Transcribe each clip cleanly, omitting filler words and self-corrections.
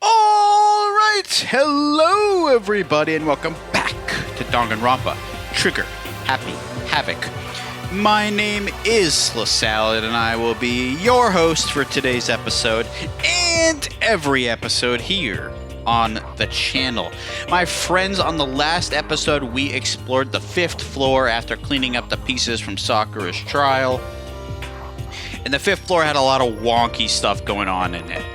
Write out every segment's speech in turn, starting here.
Alright, hello everybody and welcome back to Danganronpa, Trigger, Happy Havoc. My name is LaSalad and I will be your host for today's episode and every episode here on the channel. My friends, on the last episode we explored the 5th floor after cleaning up the pieces from Sakura's trial. And the 5th floor had a lot of wonky stuff going on in it.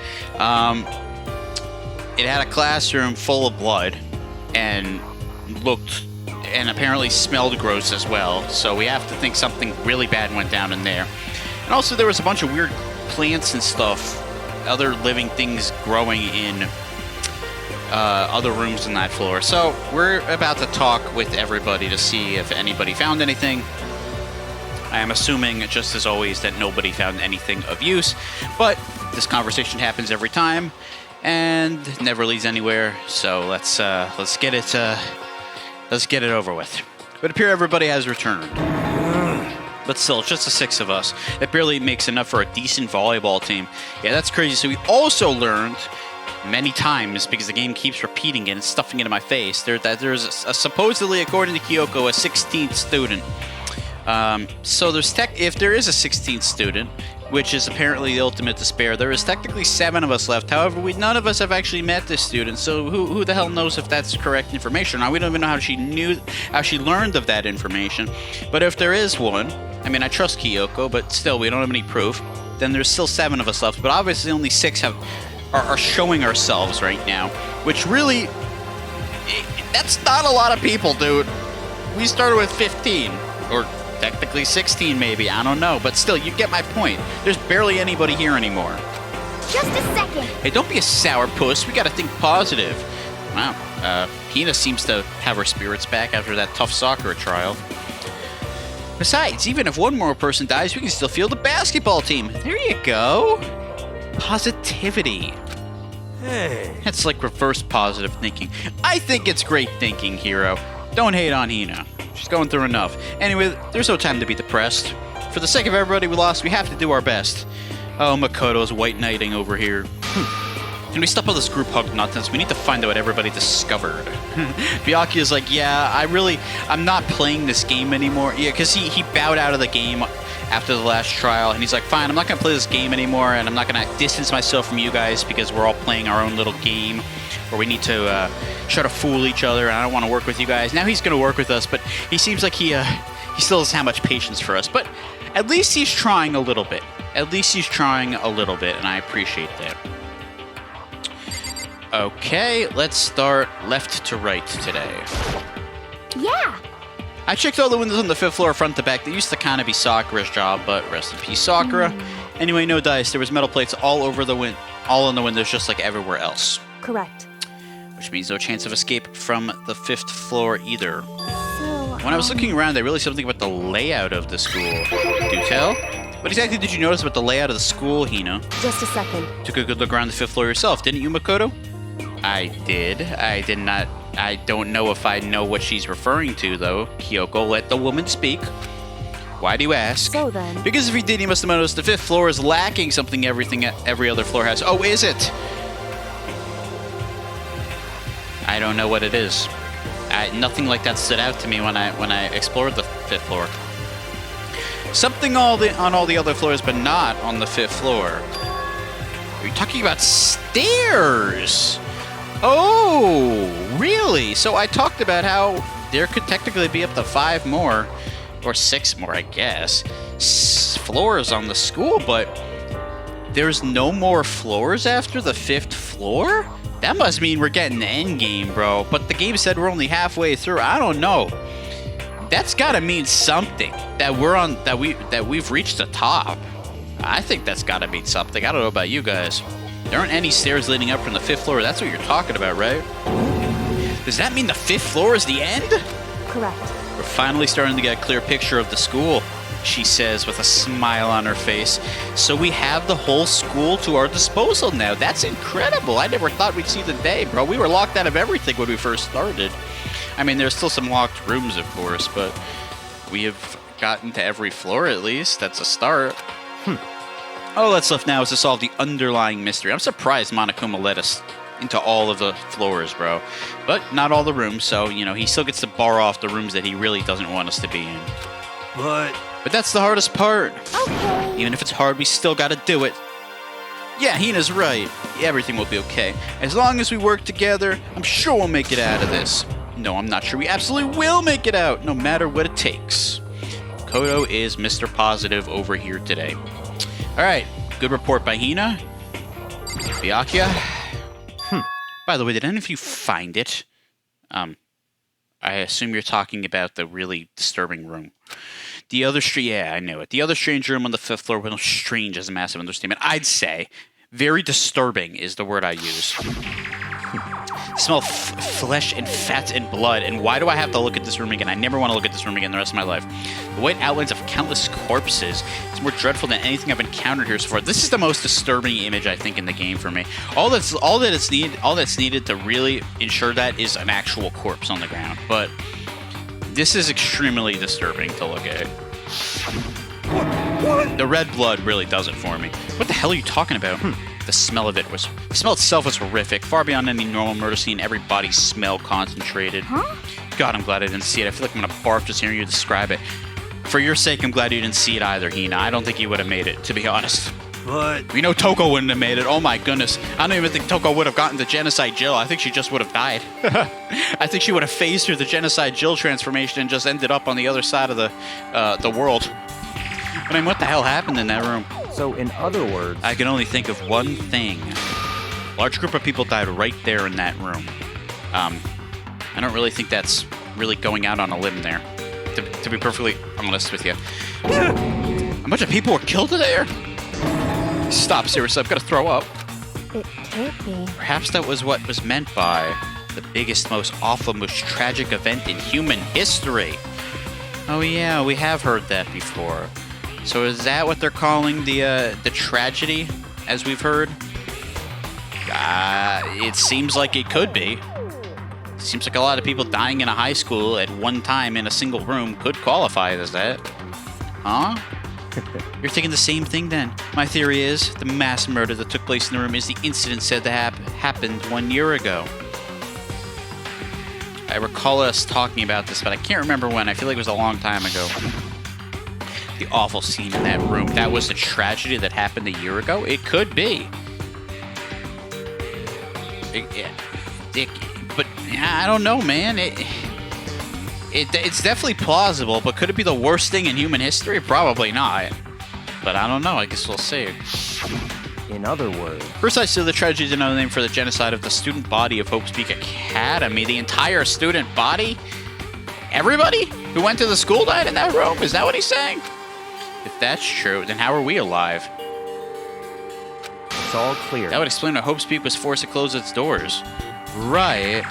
It had a classroom full of blood and apparently smelled gross as well. So we have to think something really bad went down in there. And also there was a bunch of weird plants and stuff, other living things growing in other rooms on that floor. So we're about to talk with everybody to see if anybody found anything. I am assuming, just as always, that nobody found anything of use, but this conversation happens every time and never leads anywhere. So let's get it over with. But it appears everybody has returned. But still, just the 6 of us. That barely makes enough for a decent volleyball team. Yeah, that's crazy. So we also learned many times, because the game keeps repeating it and stuffing it in my face, that there's a supposedly, according to Kyoko, a 16th student. So there's if there is a 16th student, which is apparently the ultimate despair, there is technically 7 of us left. However, none of us have actually met this student, so who the hell knows if that's correct information? Now, we don't even know how she learned of that information. But if there is one, I mean, I trust Kyoko, but still, we don't have any proof. Then there's still 7 of us left, but obviously only 6 are showing ourselves right now, which really, that's not a lot of people, dude. We started with 15, or technically 16 maybe, I don't know, but still, you get my point. There's barely anybody here anymore. Just a second. Hey, don't be a sourpuss, we gotta think positive. Wow, Hina seems to have her spirits back after that tough Sakura trial. Besides, even if one more person dies, we can still field the basketball team. There you go. Positivity. Hey. That's like reverse positive thinking. I think it's great thinking, Hero. Don't hate on Hina. She's going through enough. Anyway, there's no time to be depressed. For the sake of everybody we lost, we have to do our best. Oh, Makoto's white knighting over here. Can we stop all this group hug nonsense? We need to find out what everybody discovered. Byakuya's like, yeah, I'm not playing this game anymore. Yeah, because he bowed out of the game after the last trial, and he's like, fine, I'm not going to play this game anymore, and I'm not going to distance myself from you guys because we're all playing our own little game where we need to try to fool each other, and I don't want to work with you guys. Now he's going to work with us, but he seems like he still doesn't have much patience for us. But at least he's trying a little bit. At least he's trying a little bit, and I appreciate that. Okay, let's start left to right today. Yeah. I checked all the windows on the 5th floor front to back. They used to kind of be Sakura's job, but rest in peace, Sakura. Anyway, no dice. There was metal plates all over all in the windows, just like everywhere else. Correct. Which means no chance of escape from the 5th floor either. So, When I was looking around, I realized something about the layout of the school. Do tell? What exactly did you notice about the layout of the school, Hina? just a second. Took a good look around the 5th floor yourself, didn't you, Makoto? I did. I did not. I don't know if I know what she's referring to, though. Kyoko, let the woman speak. Why do you ask? So then. Because if you did, you must have noticed the 5th floor is lacking something every other floor has. Oh, is it? I don't know what it is. Nothing like that stood out to me when I explored the 5th floor. Something on all the other floors, but not on the 5th floor. Are you talking about stairs? Oh, really? So I talked about how there could technically be up to 5 more, or 6 more, I guess, floors on the school, but there's no more floors after the 5th floor? That must mean we're getting the end game, bro. But the game said we're only halfway through. I don't know. That's gotta mean something. That we've reached the top. I think that's gotta mean something. I don't know about you guys. There aren't any stairs leading up from the 5th floor. That's what you're talking about, right? Does that mean the 5th floor is the end? Correct. We're finally starting to get a clear picture of the school, she says with a smile on her face. So we have the whole school to our disposal now. That's incredible. I never thought we'd see the day, bro. We were locked out of everything when we first started. I mean, there's still some locked rooms, of course, but we have gotten to every floor at least. That's a start. All that's left now is to solve the underlying mystery. I'm surprised Monokuma let us into all of the floors, bro. But not all the rooms, so, you know, he still gets to bar off the rooms that he really doesn't want us to be in. But that's the hardest part. Okay. Even if it's hard, we still gotta do it. Yeah, Hina's right. Everything will be okay. As long as we work together, I'm sure we'll make it out of this. No, I'm not sure. We absolutely will make it out, no matter what it takes. Makoto is Mr. Positive over here today. Alright, good report by Hina. Byakuya. By the way, did any of you find it? I assume you're talking about the really disturbing room. The other yeah, I know it. The other strange room on the 5th floor, well, strange is a massive understatement. I'd say very disturbing is the word I use. Smell flesh and fat and blood, and why do I have to look at this room again? I never want to look at this room again the rest of my life. The white outlines of countless corpses. It's more dreadful than anything I've encountered here so far. This is the most disturbing image I think in the game for me. All that's needed to really ensure that is an actual corpse on the ground. But this is extremely disturbing to look at. The red blood really does it for me. What the hell are you talking about? The smell of it was... The smell itself was horrific. Far beyond any normal murder scene, every body's smell concentrated. Huh? God, I'm glad I didn't see it. I feel like I'm gonna barf just hearing you describe it. For your sake, I'm glad you didn't see it either, Hina. I don't think you would have made it, to be honest. But... We know Toko wouldn't have made it. Oh my goodness. I don't even think Toko would have gotten the Genocide Jill. I think she just would have died. I think she would have phased through the Genocide Jill transformation and just ended up on the other side of the world. I mean, what the hell happened in that room? So, in other words... I can only think of one thing. A large group of people died right there in that room. I don't really think that's really going out on a limb there. To be perfectly honest with you. A bunch of people were killed there? Stop, seriously, I've got to throw up. It can't be. Perhaps that was what was meant by the biggest, most awful, most tragic event in human history. Oh yeah, we have heard that before. So is that what they're calling the tragedy, as we've heard? It seems like it could be. Seems like a lot of people dying in a high school at one time in a single room could qualify as that. Huh? You're thinking the same thing then? My theory is the mass murder that took place in the room is the incident said to have happened 1 year ago. I recall us talking about this, but I can't remember when. I feel like it was a long time ago. The awful scene in that room. That was the tragedy that happened a year ago? It could be. But I don't know, man. It's definitely plausible, but could it be the worst thing in human history? Probably not. But I don't know. I guess we'll see. In other words... First I saw the tragedy is another name for the genocide of the student body of Hope's Peak Academy. The entire student body? Everybody who went to the school died in that room? Is that what he's saying? If that's true, then how are we alive? It's all clear. That would explain why Hope's Peak was forced to close its doors. Right.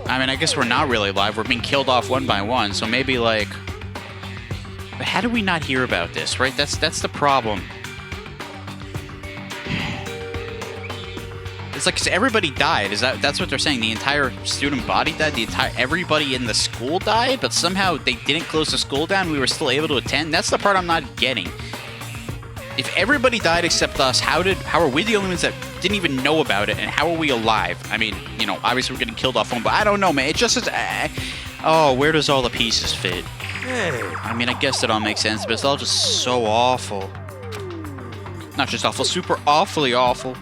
I mean, I guess we're not really alive. We're being killed off one by one, so maybe, like... But how did we not hear about this, right? That's the problem. It's like, 'cause everybody died. That's what they're saying? The entire student body died? Everybody in the school died? But somehow they didn't close the school down? We were still able to attend? That's the part I'm not getting. If everybody died except us, how are we the only ones that didn't even know about it? And how are we alive? I mean, you know, obviously we're getting killed off one, but I don't know, man. It just is... oh, where does all the pieces fit? Hey. I mean, I guess it all makes sense, but it's all just so awful. Not just awful, super awfully awful.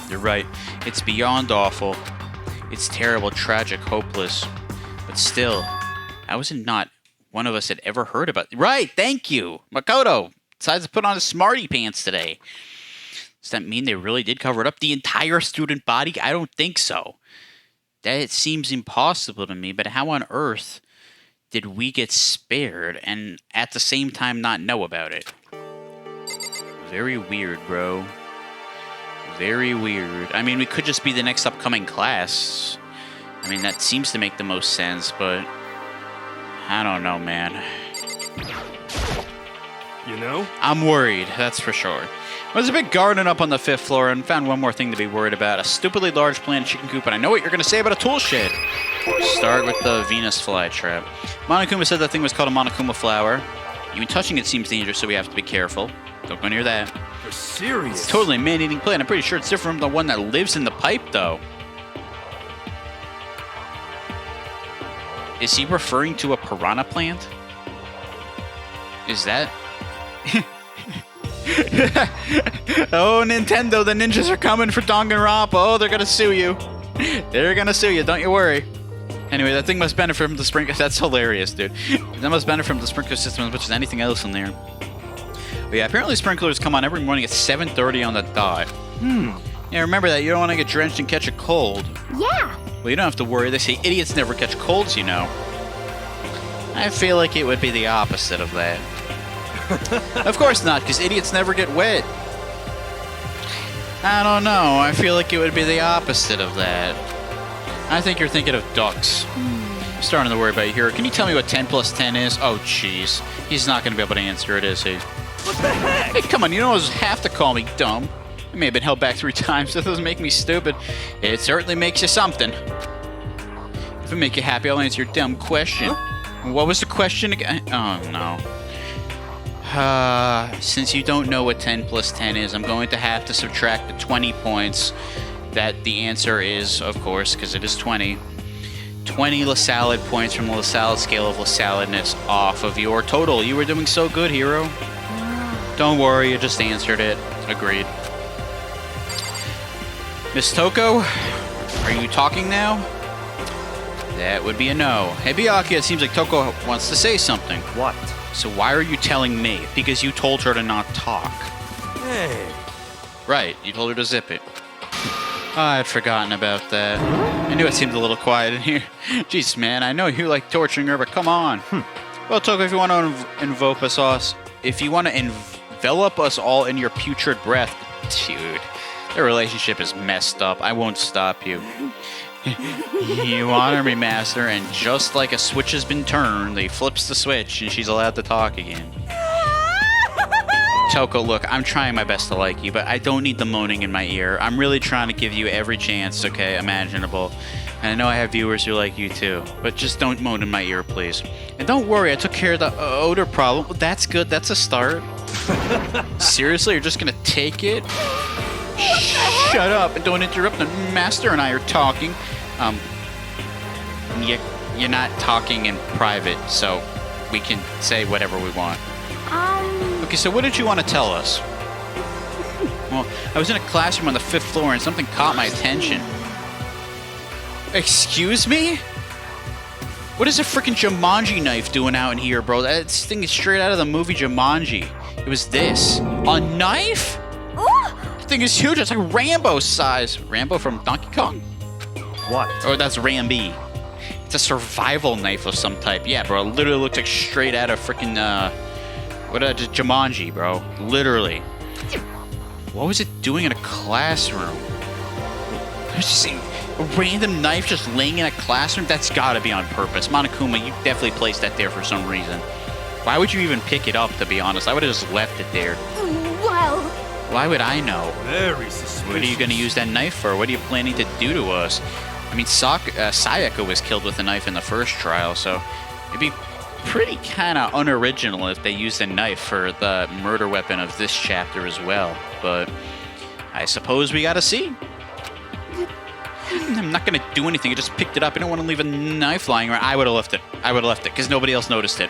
You're right. It's beyond awful. It's terrible, tragic, hopeless. But still, how is it not one of us had ever heard about... Right, thank you! Makoto decides to put on his smarty pants today. Does that mean they really did cover it up? The entire student body? I don't think so. That seems impossible to me, but how on earth did we get spared and at the same time not know about it? Very weird, bro. Very weird. I mean, we could just be the next upcoming class. I mean, that seems to make the most sense, but... I don't know, man. You know? I'm worried, that's for sure. There's a big garden up on the 5th floor and found one more thing to be worried about. A stupidly large planned chicken coop, and I know what you're going to say about a tool shed. Start with the Venus flytrap. Monokuma said that thing was called a Monokuma flower. Even touching it seems dangerous, so we have to be careful. Don't go near that. You're serious? It's totally a man-eating plant. I'm pretty sure it's different from the one that lives in the pipe, though. Is he referring to a piranha plant? Is that... Oh, Nintendo, the ninjas are coming for Danganronpa. Oh, they're gonna sue you. They're gonna sue you, don't you worry. Anyway, that thing must benefit from the sprinkler. That's hilarious, dude. That must benefit from the sprinkler system as much as anything else in there. But yeah, apparently sprinklers come on every morning at 7:30 on the dot. Yeah, remember that. You don't want to get drenched and catch a cold. Yeah. Well, you don't have to worry. They say idiots never catch colds, you know. I feel like it would be the opposite of that. Of course not, because idiots never get wet. I don't know. I feel like it would be the opposite of that. I think you're thinking of ducks. I'm starting to worry about you here. Can you tell me what 10 plus 10 is? Oh, jeez. He's not going to be able to answer it, is he? What the heck? Hey, come on. You don't have to call me dumb. I may have been held back 3 times. That doesn't make me stupid. It certainly makes you something. If it make you happy, I'll answer your dumb question. What was the question again? Oh, no. Since you don't know what 10 plus 10 is, I'm going to have to subtract the 20 points that the answer is, of course, because it is 20. 20 LaSalad points from the LaSalad scale of LaSaladness off of your total. You were doing so good, hero. Don't worry, you just answered it. Agreed. Miss Toko, are you talking now? That would be a no. Hey, Byakuya, it seems like Toko wants to say something. What? So why are you telling me? Because you told her to not talk. Hey. Right, you told her to zip it. I had forgotten about that. I knew it seemed a little quiet in here. Jeez, man, I know you like torturing her, but come on. Well, Toko, if you want to envelop us all, in your putrid breath, dude, their relationship is messed up. I won't stop you. You honor me, master, and just like a switch has been turned, they flips the switch and she's allowed to talk again. Toko, look, I'm trying my best to like you, but I don't need the moaning in my ear. I'm really trying to give you every chance, okay, imaginable. And I know I have viewers who like you too, but just don't moan in my ear, please. And don't worry, I took care of the odor problem. Well, that's good, that's a start. Seriously, you're just gonna take it? Shut up and don't interrupt. The master and I are talking. You're not talking in private, so we can say whatever we want. Okay, so what did you want to tell us? Well, I was in a classroom on the 5th floor and something caught my attention. Excuse me? What is a freaking Jumanji knife doing out in here, bro? That thing is straight out of the movie Jumanji. It was this. A knife? The thing is huge. It's like Rambo size. Rambo from Donkey Kong? What? Or that's Rambi. It's a survival knife of some type. Yeah, bro. It literally looks like straight out of freaking, Jumanji, bro. Literally. What was it doing in a classroom? There's just a random knife just laying in a classroom? That's gotta be on purpose. Monokuma, you definitely placed that there for some reason. Why would you even pick it up, to be honest? I would have just left it there. Well, Why would I know? Very suspicious. What are you going to use that knife for? What are you planning to do to us? I mean, Sayaka was killed with a knife in the first trial, so it'd be pretty kind of unoriginal if they used a knife for the murder weapon of this chapter as well. But I suppose we got to see. I'm not going to do anything. I just picked it up. I don't want to leave a knife lying around. I would have left it. I would have left it because nobody else noticed it.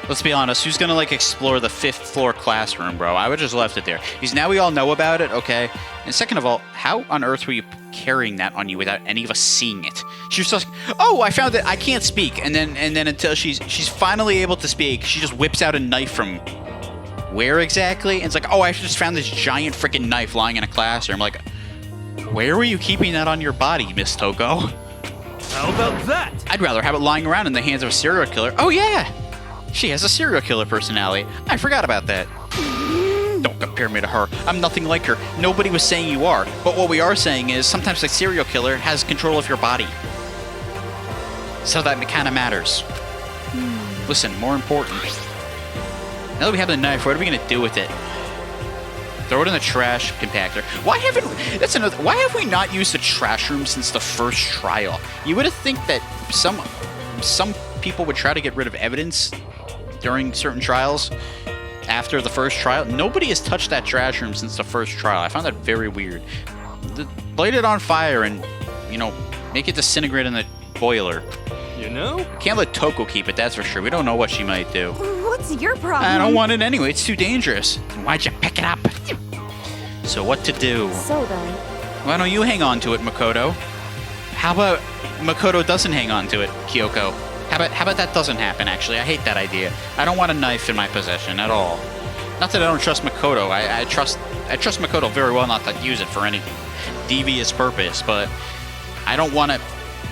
Let's be honest, who's gonna explore the 5th floor classroom, bro? I would just left it there. Because now we all know about it, okay? And second of all, how on earth were you carrying that on you without any of us seeing it? She was just like, oh, I found it, I can't speak. And then until she's finally able to speak, she just whips out a knife from where exactly? And it's like, oh, I just found this giant freaking knife lying in a classroom. Like, where were you keeping that on your body, Miss Toko? How about that? I'd rather have it lying around in the hands of a serial killer. Oh, yeah! She has a serial killer personality. I forgot about that. Don't compare me to her. I'm nothing like her. Nobody was saying you are. But what we are saying is sometimes a serial killer has control of your body. So that kind of matters. Listen, more important. Now that we have the knife, what are we going to do with it? Throw it in the trash compactor. Why have we not used the trash room since the first trial? You would have think that some people would try to get rid of evidence during certain trials. after the first trial. Nobody has touched that trash room since the first trial. I found that very weird. Light it on fire and, you know, make it disintegrate in the boiler. You know? Can't let Toko keep it, that's for sure. We don't know what she might do. What's your problem? I don't want it anyway. It's too dangerous. Why'd you pick it up? So what to do? So then, Why don't you hang on to it, Makoto? How about Makoto doesn't hang on to it, Kyoko? How about that doesn't happen, actually? I hate that idea. I don't want a knife in my possession at all. Not that I don't trust Makoto. I trust Makoto very well not to use it for any devious purpose, but I don't want to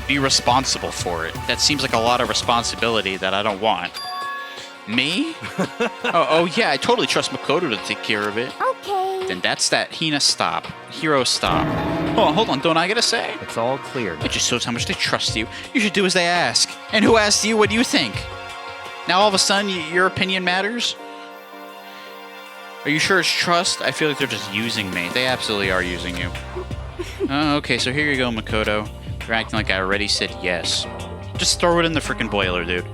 be responsible for it. That seems like a lot of responsibility that I don't want. Me? oh yeah, I totally trust Makoto to take care of it. okay. Then that's that. Hina, stop. Hero, stop. Hold on, don't I get a say? It's all clear. It just shows how much they trust you. You should do as they ask. And who asked you? What do you think? Now all of a sudden, your opinion matters? Are you sure it's trust? I feel like they're just using me. They absolutely are using you. Okay, so here you go, Makoto. You're acting like I already said yes. Just throw it in the freaking boiler, dude.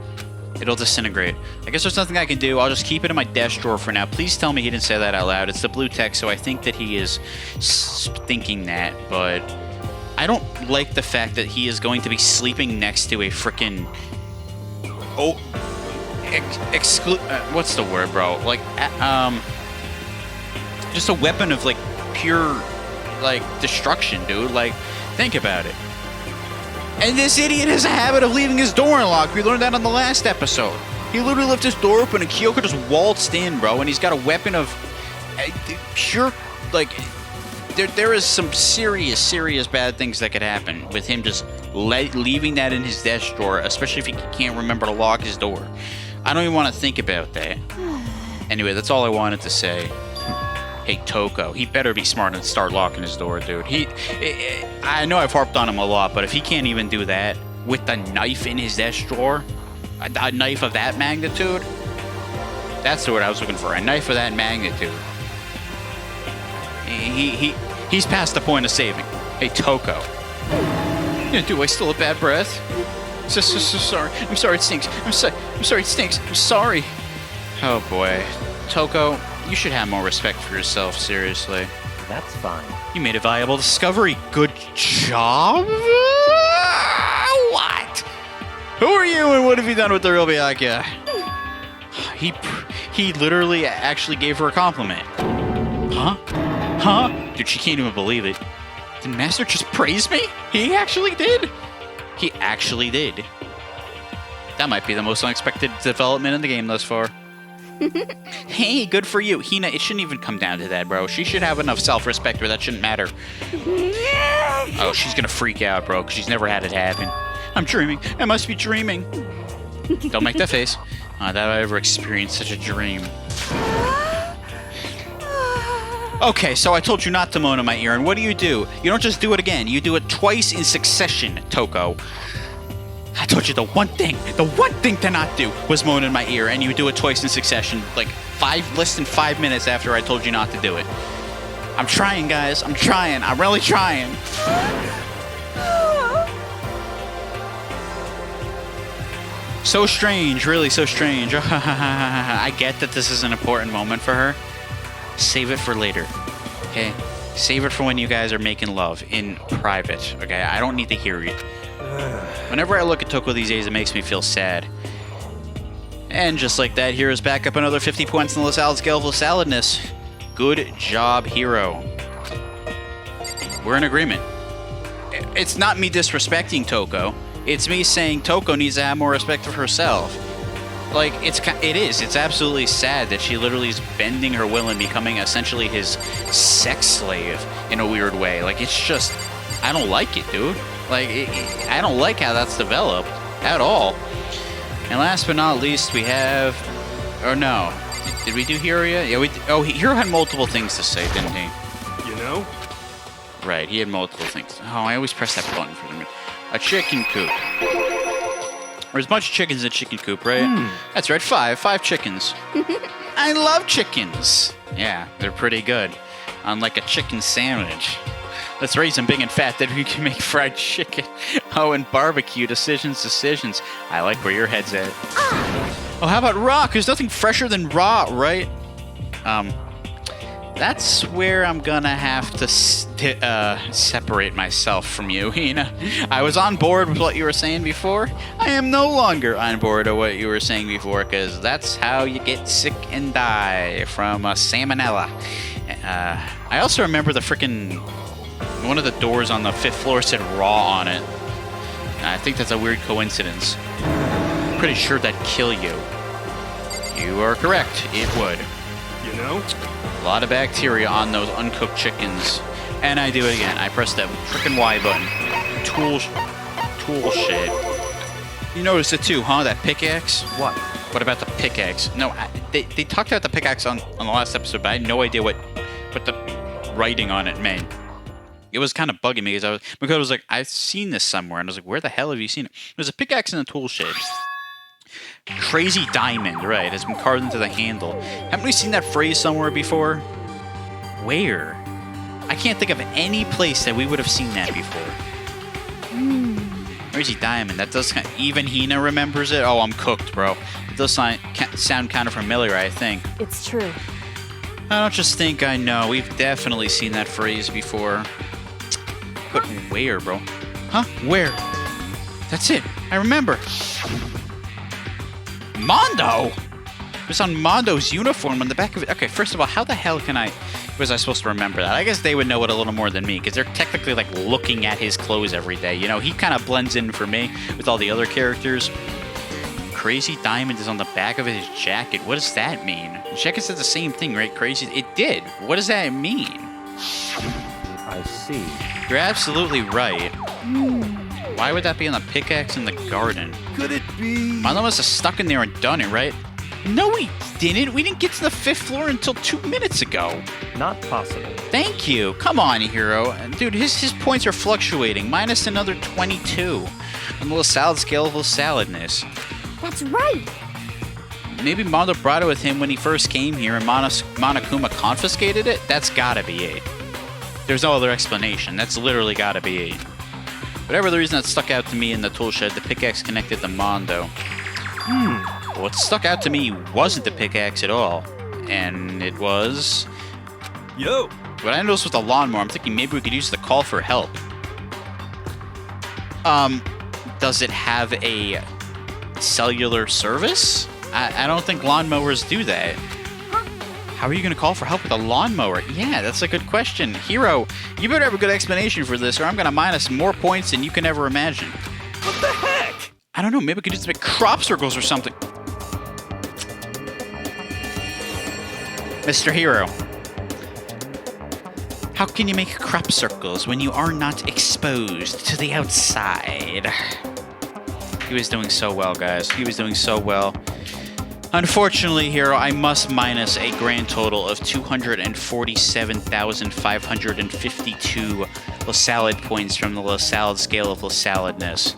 It'll disintegrate. I guess there's nothing I can do. I'll just keep it in my desk drawer for now. Please tell me he didn't say that out loud. It's the blue text, so I think that he is thinking that, but I don't like the fact that he is going to be sleeping next to a freaking... what's the word, bro? Like, just a weapon of, like, pure, like, destruction, dude. Like, think about it. And this idiot has a habit of leaving his door unlocked. We learned that on the last episode. He literally left his door open and Kyoko just waltzed in, bro. And he's got a weapon of pure, like, there is some serious bad things that could happen with him just leaving that in his desk drawer, especially if he can't remember to lock his door. I don't even want to think about that. Anyway, that's all I wanted to say. Hey, Toko, he better be smart and start locking his door, dude. I know I've harped on him a lot, but if he can't even do that with the knife in his desk drawer, a knife of that magnitude, that's the word I was looking for, a knife of that magnitude. He's past the point of saving. Hey, Toko. Yeah, do I still have bad breath? So sorry. I'm sorry, it stinks. I'm sorry, it stinks. I'm sorry. Oh, boy. Toko, you should have more respect for yourself, seriously. That's fine. You made a valuable discovery. Good job? What? Who are you and what have you done with the real Byakuya? He literally actually gave her a compliment. Huh? Dude, she can't even believe it. Did Master just praise me? He actually did. He actually did. That might be the most unexpected development in the game thus far. Hey, good for you. Hina, it shouldn't even come down to that, bro. She should have enough self-respect where that shouldn't matter. Oh, she's gonna freak out, bro, because she's never had it happen. I'm dreaming. I must be dreaming. Don't make that face. That I ever experienced such a dream. Okay, so I told you not to moan in my ear, and what do? You don't just do it again. You do it twice in succession, Toko. I told you the one thing to not do was moan in my ear, and you do it twice in succession, like less than 5 minutes after I told you not to do it. I'm trying, guys. I'm trying. I'm really trying. So strange, really so strange. I get that this is an important moment for her. Save it for later, okay? Save it for when you guys are making love in private, okay? I don't need to hear it. Whenever I look at Toko these days, it makes me feel sad. And just like that, Hero's back up another 50 points in the LaSalle scale for saladness. Good job, Hero. We're in agreement. It's not me disrespecting Toko. It's me saying Toko needs to have more respect for herself. Like, it is. It's absolutely sad that she literally is bending her will and becoming essentially his sex slave in a weird way. Like, it's just... I don't like it, dude. Like, I don't like how that's developed at all. And last but not least, we have... Or no. Did we do Hero yet? Yeah, we did. Oh, Hero had multiple things to say, didn't he? You know? Right, he had multiple things. Oh, I always press that button for them. A chicken coop. There's a bunch of chickens in a chicken coop, right? That's right, 5 chickens. I love chickens. Yeah, they're pretty good. Unlike a chicken sandwich. Let's raise them big and fat, then we can make fried chicken. Oh, and barbecue. Decisions. I like where your head's at. Oh, how about raw? There's nothing fresher than raw, right? That's where I'm gonna have to separate myself from you, Hina. I was on board with what you were saying before. I am no longer on board with what you were saying before, because that's how you get sick and die from salmonella. I also remember the frickin' one of the doors on the 5th floor said raw on it. I think that's a weird coincidence. Pretty sure that'd kill you. You are correct. It would. You know? A lot of bacteria on those uncooked chickens. And I do it again. I press that frickin' Y button. Tool shit. You noticed it too, huh? That pickaxe? What? What about the pickaxe? No, they talked about the pickaxe on the last episode, but I had no idea what the writing on it meant. It was kind of bugging me because Makoto was like, I've seen this somewhere. And I was like, where the hell have you seen it? There's a pickaxe in the tool shed. Crazy diamond, right, has been carved into the handle. Haven't we seen that phrase somewhere before? Where? I can't think of any place that we would have seen that before. Crazy diamond, that does kind of, even Hina remembers it? Oh, I'm cooked, bro. It does sound kind of familiar, I think. It's true. I don't just think I know. We've definitely seen that phrase before. But where, bro? Huh? Where? That's it. I remember. Mondo? It was on Mondo's uniform on the back of it. Okay, first of all, how the hell was I supposed to remember that? I guess they would know it a little more than me, because they're technically, like, looking at his clothes every day. You know, he kind of blends in for me with all the other characters. Crazy diamond is on the back of his jacket. What does that mean? The jacket said the same thing, right? Crazy. It did. What does that mean? I see. You're absolutely right. Why would that be on the pickaxe in the garden? Could it be? Mondo must have stuck in there and done it, right? No, we didn't. We didn't get to the 5th floor until 2 minutes ago. Not possible. Thank you. Come on, Hero. Dude, his points are fluctuating. Minus another 22 on the LaSalad scale of LaSaladness. That's right. Maybe Mondo brought it with him when he first came here and Monokuma confiscated it? That's gotta be it. There's no other explanation. That's literally gotta be it. Whatever the reason that stuck out to me in the tool shed, the pickaxe connected to Mondo. What stuck out to me wasn't the pickaxe at all. And it was... Yo! What I noticed with the lawnmower, I'm thinking maybe we could use the call for help. Does it have a cellular service? I don't think lawnmowers do that. How are you going to call for help with a lawnmower? Yeah, that's a good question. Hero, you better have a good explanation for this, or I'm going to minus more points than you can ever imagine. What the heck? I don't know, maybe we could just make crop circles or something. Mr. Hero, how can you make crop circles when you are not exposed to the outside? He was doing so well, guys. He was doing so well. Unfortunately, Hero, I must minus a grand total of 247,552 LaSalad points from the LaSalad scale of LaSaladness.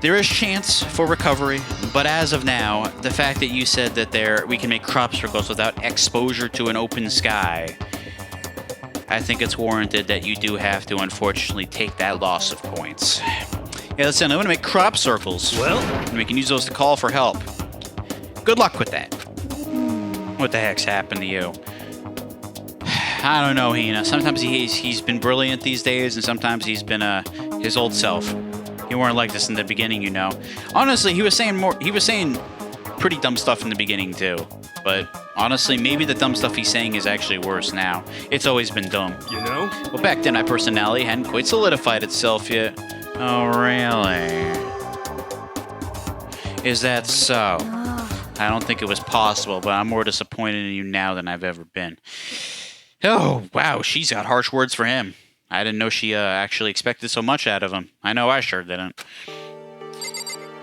There is chance for recovery, but as of now, the fact that you said that we can make crop circles without exposure to an open sky, I think it's warranted that you do have to, unfortunately, take that loss of points. Yeah, listen, I'm going to make crop circles. Well? And we can use those to call for help. Good luck with that. What the heck's happened to you? I don't know, Hina. Sometimes he's been brilliant these days, and sometimes he's been his old self. He weren't like this in the beginning, you know. Honestly, he was saying pretty dumb stuff in the beginning too. But honestly, maybe the dumb stuff he's saying is actually worse now. It's always been dumb. You know? Well, back then my personality hadn't quite solidified itself yet. Oh, really? Is that so? I don't think it was possible, but I'm more disappointed in you now than I've ever been. Oh, wow, she's got harsh words for him. I didn't know she actually expected so much out of him. I know I sure didn't.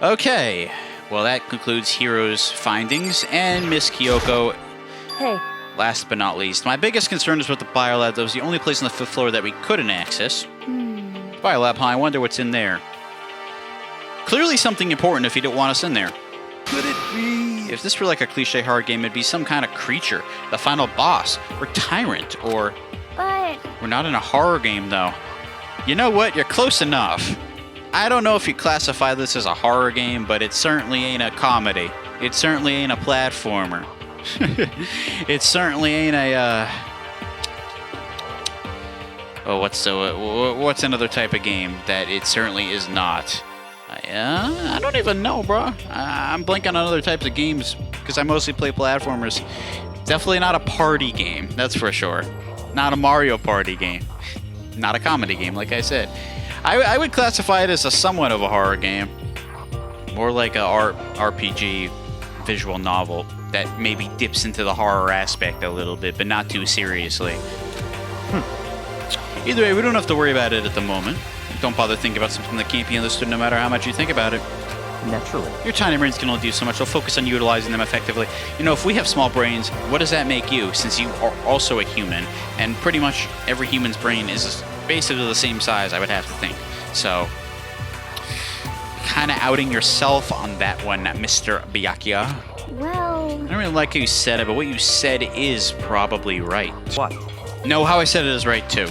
Okay, well that concludes Hero's findings, and Miss Kyoko, Hey, last but not least. My biggest concern is with the biolab. That was the only place on the 5th floor that we couldn't access. Biolab, huh? I wonder what's in there. Clearly something important if you don't want us in there. Could it be? If this were like a cliche horror game, it'd be some kind of creature, the final boss, or tyrant, or... but We're not in a horror game, though. You know what? You're close enough. I don't know if you classify this as a horror game, but it certainly ain't a comedy. It certainly ain't a platformer. It certainly ain't a, oh, what's another type of game that it certainly is not? I don't even know, bro. I'm blanking on other types of games because I mostly play platformers. Definitely not a party game, that's for sure. Not a Mario Party game. Not a comedy game, like I said. I would classify it as a somewhat of a horror game. More like a RPG visual novel that maybe dips into the horror aspect a little bit, but not too seriously. Either way, we don't have to worry about it at the moment. Don't bother thinking about something that can't be understood no matter how much you think about it. Naturally. Your tiny brains can only do so much, so focus on utilizing them effectively. You know, if we have small brains, what does that make you, since you are also a human? And pretty much every human's brain is basically the same size, I would have to think. So, kind of outing yourself on that one, Mr. Byakuya. Well, I don't really like how you said it, but what you said is probably right. What? No, how I said it is right, too.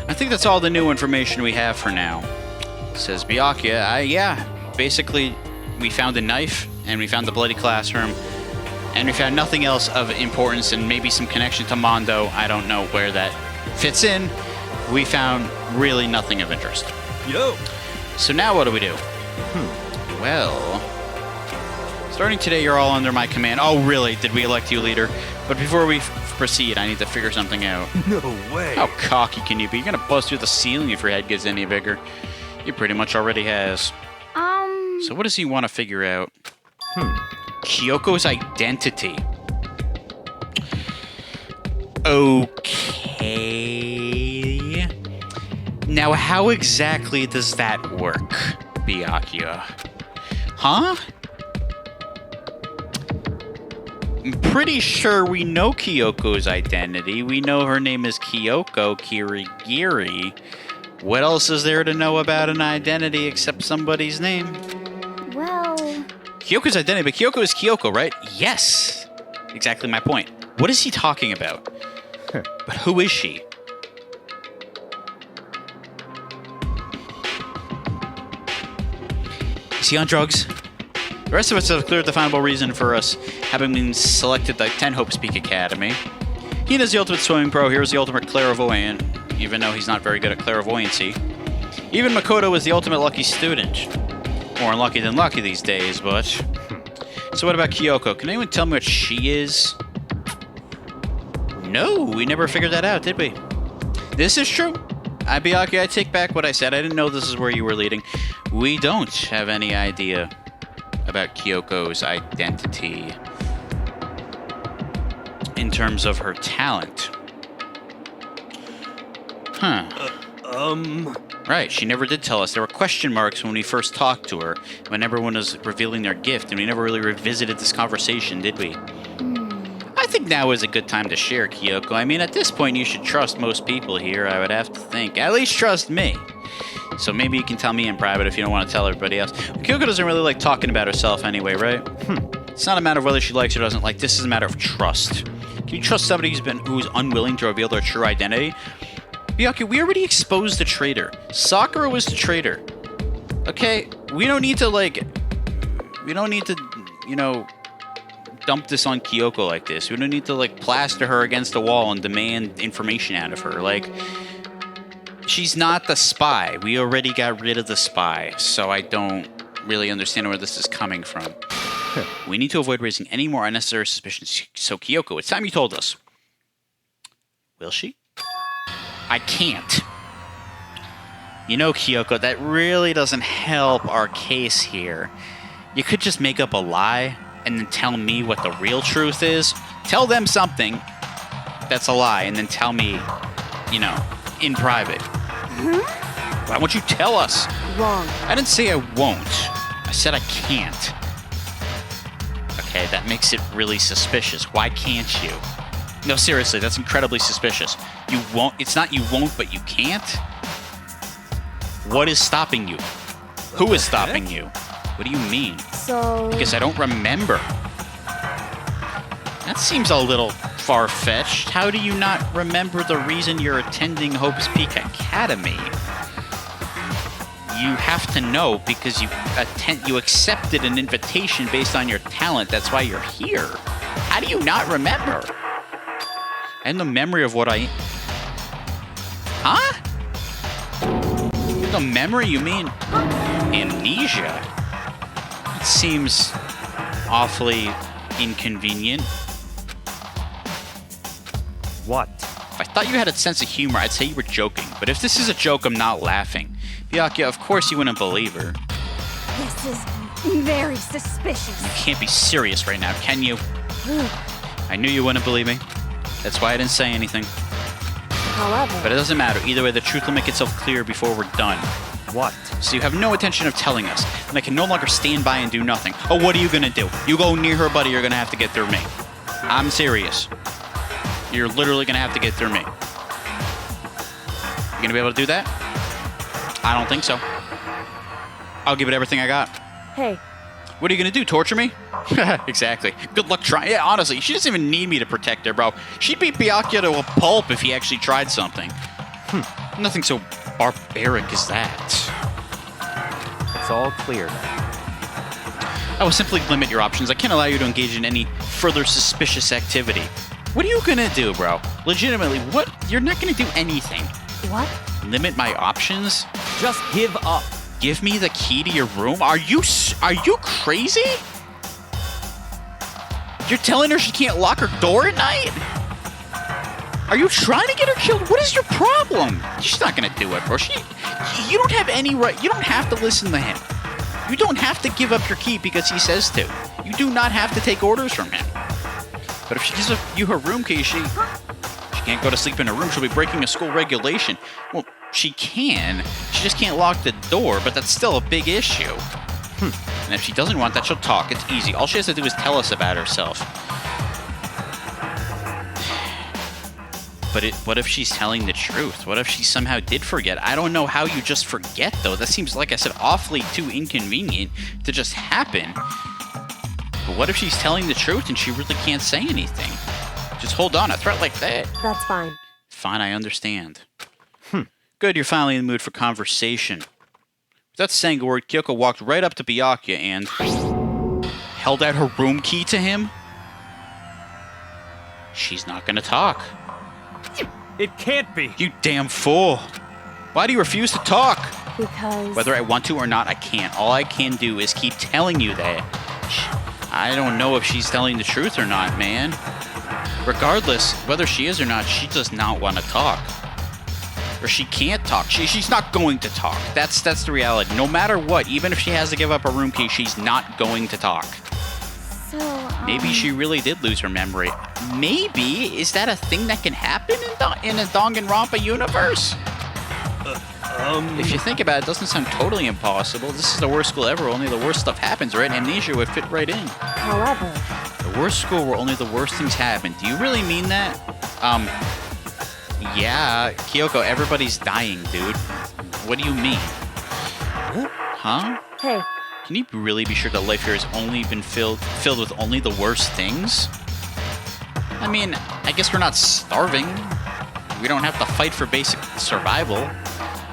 I think that's all the new information we have for now. Says Byakuya. Yeah, basically, we found a knife, and we found the bloody classroom, and we found nothing else of importance, and maybe some connection to Mondo. I don't know where that fits in. We found really nothing of interest. Yo! So now what do we do? Well, starting today, you're all under my command. Oh, really? Did we elect you leader? But before we proceed, I need to figure something out. No way! How cocky can you be? You're gonna bust through the ceiling if your head gets any bigger. He pretty much already has. So what does he want to figure out? Kyoko's identity. Okay. Now, how exactly does that work, Byakuya? Huh? I'm pretty sure we know Kyoko's identity. We know her name is Kyoko Kirigiri. What else is there to know about an identity except somebody's name? well, Kyoko's identity, but Kyoko is Kyoko, right? Yes! Exactly my point. What is he talking about? But who is she? Is he on drugs? The rest of us have a clear definable reason for us having been selected the 10 Hopes Peak Academy. Hina is the ultimate swimming pro, here's the ultimate clairvoyant, even though he's not very good at clairvoyancy. Even Makoto is the ultimate lucky student. More unlucky than lucky these days, but... So what about Kyoko? Can anyone tell me what she is? No, we never figured that out, did we? This is true. Byakuya, I take back what I said. I didn't know this is where you were leading. We don't have any idea about Kyoko's identity in terms of her talent. Huh. Right, she never did tell us. There were question marks when we first talked to her, when everyone was revealing their gift, and we never really revisited this conversation, did we? I think now is a good time to share, Kyoko. I mean, at this point, you should trust most people here, I would have to think. At least trust me. So maybe you can tell me in private if you don't want to tell everybody else. Kyoko doesn't really like talking about herself anyway, right? It's not a matter of whether she likes or doesn't like. This is a matter of trust. Can you trust somebody who's unwilling to reveal their true identity? Byakuya, we already exposed the traitor. Sakura was the traitor. Okay? We don't need to, you know, dump this on Kyoko like this. We don't need to, like, plaster her against the wall and demand information out of her. Like, she's not the spy. We already got rid of the spy, so I don't really understand where this is coming from. We need to avoid raising any more unnecessary suspicions. So, Kyoko, it's time you told us. Will she? I can't. You know, Kyoko, that really doesn't help our case here. You could just make up a lie and then tell me what the real truth is. Tell them something that's a lie and then tell me, you know, in private. Why won't you tell us? wrong. I didn't say I won't. I said I can't. Okay, that makes it really suspicious. Why can't you? No, seriously, that's incredibly suspicious. You won't. It's not you won't, but you can't? What is stopping you? Who is stopping you? What do you mean? So, Because I don't remember. That seems a little far-fetched. How do you not remember the reason you're attending Hope's Peak Academy? you have to know because you accepted an invitation based on your talent. That's why you're here. How do you not remember? And the memory of what I... Huh? The memory? You mean amnesia? It seems awfully inconvenient. What? If I thought you had a sense of humor, I'd say you were joking. But if this is a joke, I'm not laughing. Byakuya, of course you wouldn't believe her. This is very suspicious. You can't be serious right now, can you? I knew you wouldn't believe me. That's why I didn't say anything. However... But it doesn't matter. Either way, the truth will make itself clear before we're done. What? So you have no intention of telling us, and I can no longer stand by and do nothing. Oh, what are you gonna do? You go near her, buddy, you're gonna have to get through me. I'm serious. You're literally gonna have to get through me. You gonna be able to do that? I don't think so. I'll give it everything I got. Hey. What are you gonna do, torture me? Exactly. Good luck trying. Yeah, honestly, she doesn't even need me to protect her, bro. She'd beat Byakuya to a pulp if he actually tried something. Nothing so barbaric as that. It's all clear now. I will simply limit your options. I can't allow you to engage in any further suspicious activity. What are you gonna do, bro? Legitimately, what? You're not gonna do anything. What? Limit my options? Just give up. Give me the key to your room? Are you crazy? You're telling her she can't lock her door at night? Are you trying to get her killed? What is your problem? She's not gonna do it, bro. You don't have any right. You don't have to listen to him. You don't have to give up your key because he says to. You do not have to take orders from him. But if she gives you her room key, she can't go to sleep in her room. She'll be breaking a school regulation. Well, she can. She just can't lock the door, but that's still a big issue. And if she doesn't want that, she'll talk. It's easy. All she has to do is tell us about herself. But what if she's telling the truth? What if she somehow did forget? I don't know how you just forget, though. That seems, like I said, awfully too inconvenient to just happen. But what if she's telling the truth and she really can't say anything? Just hold on. A threat like that. That's fine. Fine, I understand. Good, you're finally in the mood for conversation. Without saying a word, Kyoko walked right up to Byakuya and held out her room key to him. She's not gonna talk. It can't be. You damn fool. Why do you refuse to talk? Because... Whether I want to or not, I can't. All I can do is keep telling you that. I don't know if she's telling the truth or not, man. Regardless, whether she is or not, she does not want to talk. Or she can't talk. She's not going to talk. That's the reality. No matter what, even if she has to give up her room key, she's not going to talk. So, Maybe she really did lose her memory. Maybe? Is that a thing that can happen in a Danganronpa universe? If you think about it, it doesn't sound totally impossible. This is the worst school ever. Only the worst stuff happens, right? Amnesia would fit right in. However... The worst school where only the worst things happen. Do you really mean that? Yeah, Kyoko, everybody's dying, dude. What do you mean? Huh? Hey. Can you really be sure that life here has only been filled with only the worst things? I mean, I guess we're not starving. We don't have to fight for basic survival.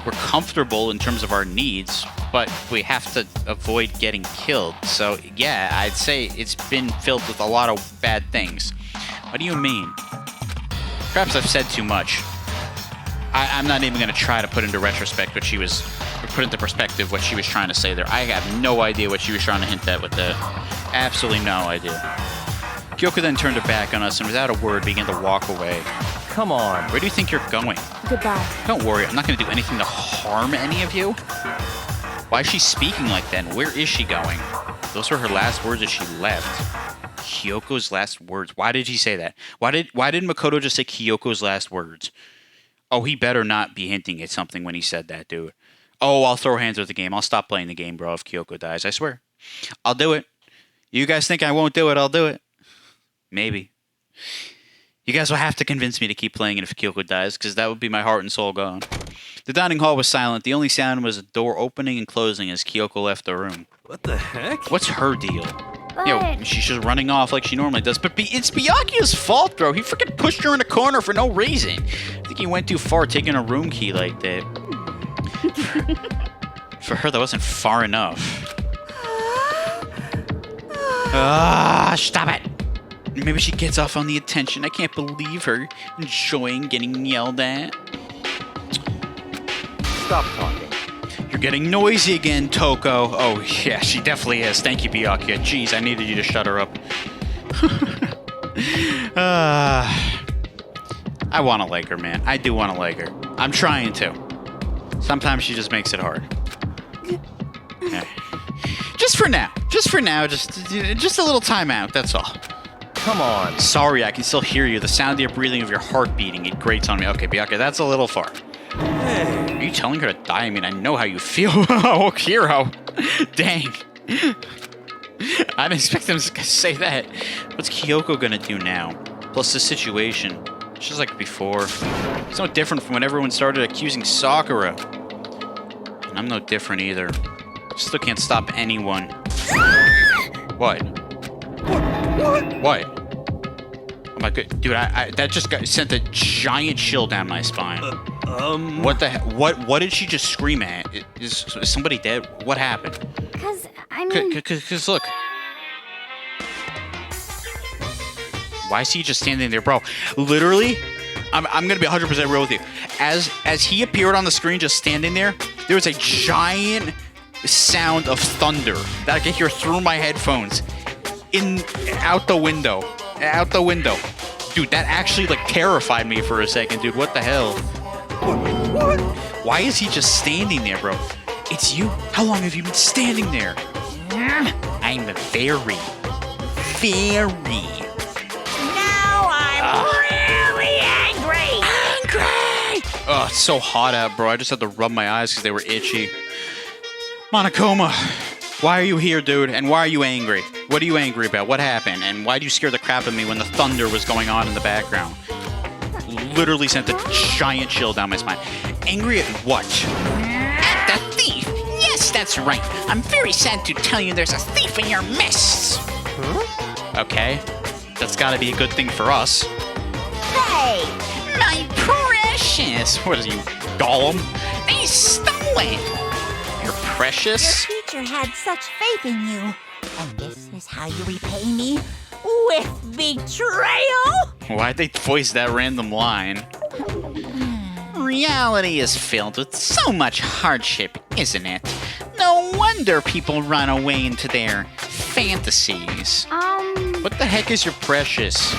We're comfortable in terms of our needs, but we have to avoid getting killed. So, yeah, I'd say it's been filled with a lot of bad things. What do you mean? Perhaps I've said too much. I'm not even going to try to put into retrospect what she was... put into perspective what she was trying to say there. I have no idea what she was trying to hint at with that. Absolutely no idea. Kyoko then turned her back on us and without a word began to walk away. Come on. Where do you think you're going? Goodbye. Don't worry, I'm not going to do anything to harm any of you. Why is she speaking like that? And where is she going? Those were her last words as she left. Kyoko's last words. Why did he say that? Why did Makoto just say Kyoko's last words? Oh, he better not be hinting at something when he said that, dude. Oh, I'll throw hands with the game. I'll stop playing the game, bro, if Kyoko dies. I swear. I'll do it. You guys think I won't do it? I'll do it. Maybe. You guys will have to convince me to keep playing it if Kyoko dies, because that would be my heart and soul gone. The dining hall was silent. The only sound was a door opening and closing as Kyoko left the room. What the heck? What's her deal? But... Yo, she's just running off like she normally does. But it's Byakuya's fault, bro. He freaking pushed her in a corner for no reason. I think he went too far taking a room key like that. For her, that wasn't far enough. Stop it! Maybe she gets off on the attention. I can't believe her enjoying getting yelled at. Stop talking. You're getting noisy again, Toko. Oh, yeah, she definitely is. Thank you, Byakuya. Jeez, I needed you to shut her up. I want to like her, man. I do want to like her. I'm trying to. Sometimes she just makes it hard. Okay. Just for now. Just a little timeout, that's all. Come on. Sorry, I can still hear you. The sound of your breathing, of your heart beating, it grates on me. Okay, Byakuya, that's a little far. Are you telling her to die? I mean, I know how you feel. Oh, hero. Dang. I didn't expect them to say that. What's Kyoko gonna do now? Plus the situation. It's just like before. It's no different from when everyone started accusing Sakura. And I'm no different either. Still can't stop anyone. What? What? Oh my god, dude! That just sent a giant chill down my spine. What the heck? What did she just scream at? Is somebody dead? What happened? Cause, I mean... Cause look. Why is he just standing there, bro? Literally, I'm gonna be 100% real with you. As he appeared on the screen, just standing there was a giant sound of thunder that I could hear through my headphones, out the window, dude. That actually like terrified me for a second, dude. What the hell? What? Why is he just standing there, bro? It's you. How long have you been standing there? I'm very. Now I'm really angry! Oh, it's so hot out, bro. I just had to rub my eyes because they were itchy. Monokuma, why are you here, dude? And why are you angry? What are you angry about? What happened? And why did you scare the crap out of me when the thunder was going on in the background? Literally sent a giant chill down my spine. Angry at what? At the thief! Yes, that's right. I'm very sad to tell you there's a thief in your midst. Okay, that's gotta be a good thing for us. Hey, my precious. What is you, Gollum? They stole it. You're precious? Your teacher had such faith in you. And this is how you repay me? With betrayal? Why'd they voice that random line? Reality is filled with so much hardship, isn't it? No wonder people run away into their fantasies. What the heck is your precious?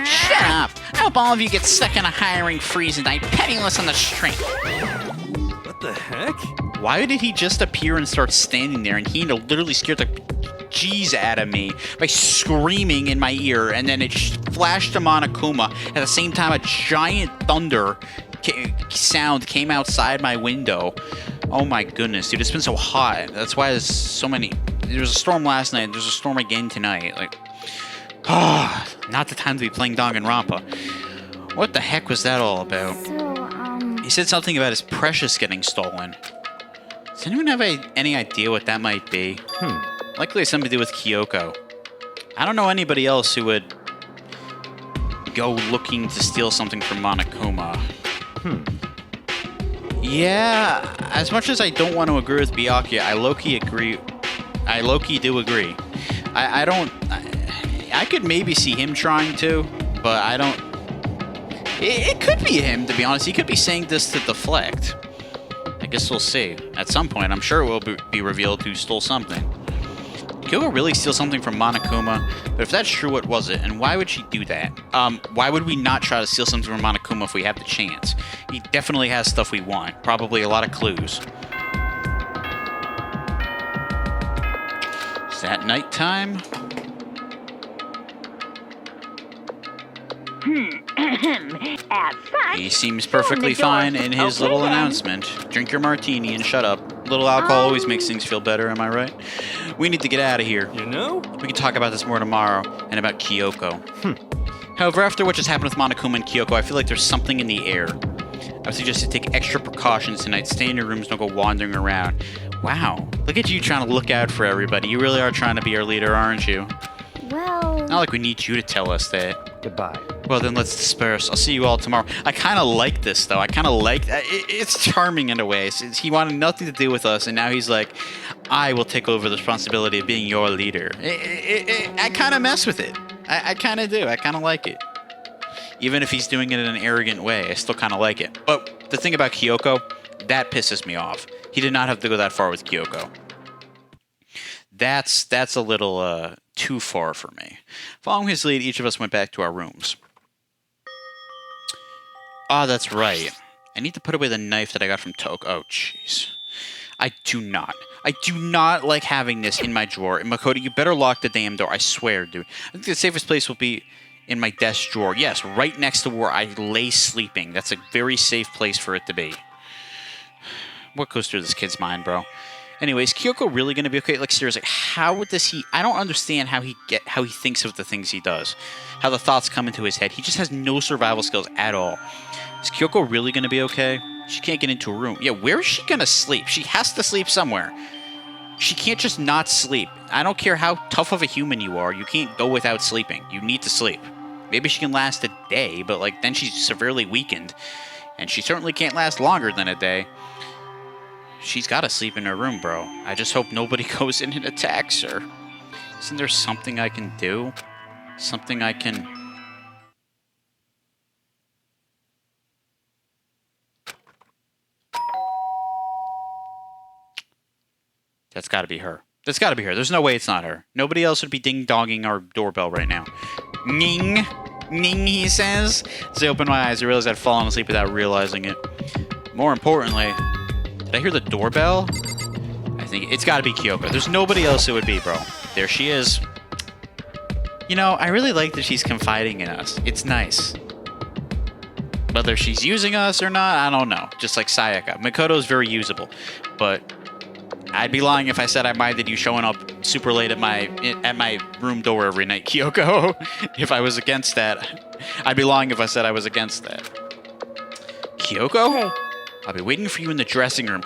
Shut up! I hope all of you get stuck in a hiring freeze and die penniless on the street. What the heck? Why did he just appear and start standing there and he literally scared the G's out of me by screaming in my ear, and then it flashed to Monokuma. At the same time, a giant thunder sound came outside my window. Oh my goodness, dude, it's been so hot. That's why there's so many. There was a storm last night. There's a storm again tonight. Like, not the time to be playing Danganronpa. What the heck was that all about? So, He said something about his precious getting stolen. Does anyone have any idea what that might be? Likely it's something to do with Kyoko. I don't know anybody else who would go looking to steal something from Monokuma. Yeah, as much as I don't want to agree with Byakuya, I low-key agree. I low-key do agree. I could maybe see him trying to, but I don't. It could be him, to be honest. He could be saying this to deflect. I guess we'll see. At some point, I'm sure it will be revealed who stole something. Kyoko really steal something from Monokuma? But if that's true, what was it? And why would she do that? Why would we not try to steal something from Monokuma if we have the chance? He definitely has stuff we want. Probably a lot of clues. Is that nighttime? He seems perfectly fine in his little announcement. Drink your martini and shut up. Little alcohol always makes things feel better, am I right? We need to get out of here. You know? We can talk about this more tomorrow, and about Kyoko. However, after what just happened with Monokuma and Kyoko, I feel like there's something in the air. I would suggest you take extra precautions tonight. Stay in your rooms, don't go wandering around. Wow, look at you trying to look out for everybody. You really are trying to be our leader, aren't you? well... So... Not like we need you to tell us that. Goodbye. Well, then let's disperse. I'll see you all tomorrow. I kind of like this, though. I kind of like... It's charming in a way. Since he wanted nothing to do with us, and now he's like, I will take over the responsibility of being your leader. I kind of mess with it. I kind of do. I kind of like it. Even if he's doing it in an arrogant way, I still kind of like it. But the thing about Kyoko, that pisses me off. He did not have to go that far with Kyoko. That's a little too far for me. Following his lead, each of us went back to our rooms. Ah, that's right. I need to put away the knife that I got from Toke. Oh, jeez. I do not like having this in my drawer. And Makoto, you better lock the damn door. I swear, dude. I think the safest place will be in my desk drawer. Yes, right next to where I lay sleeping. That's a very safe place for it to be. What goes through this kid's mind, bro? Anyways, Kyoko really gonna be okay? Like, seriously, how does he... I don't understand how he thinks of the things he does. How the thoughts come into his head. He just has no survival skills at all. Is Kyoko really gonna be okay? She can't get into a room. Yeah, where is she gonna sleep? She has to sleep somewhere. She can't just not sleep. I don't care how tough of a human you are. You can't go without sleeping. You need to sleep. Maybe she can last a day, but, like, then she's severely weakened. And she certainly can't last longer than a day. She's got to sleep in her room, bro. I just hope nobody goes in and attacks her. Isn't there something I can do? Something I can... That's got to be her. That's got to be her. There's no way it's not her. Nobody else would be ding-donging our doorbell right now. Ning! Ning, he says. As I opened my eyes, I realized I'd fallen asleep without realizing it. More importantly, did I hear the doorbell? I think it's got to be Kyoko. There's nobody else it would be, bro. There she is. You know, I really like that she's confiding in us. It's nice. Whether she's using us or not, I don't know. Just like Sayaka. Makoto's very usable. But I'd be lying if I said I minded you showing up super late at my room door every night, Kyoko. If I was against that. I'd be lying if I said I was against that. Kyoko? Hey. I'll be waiting for you in the dressing room.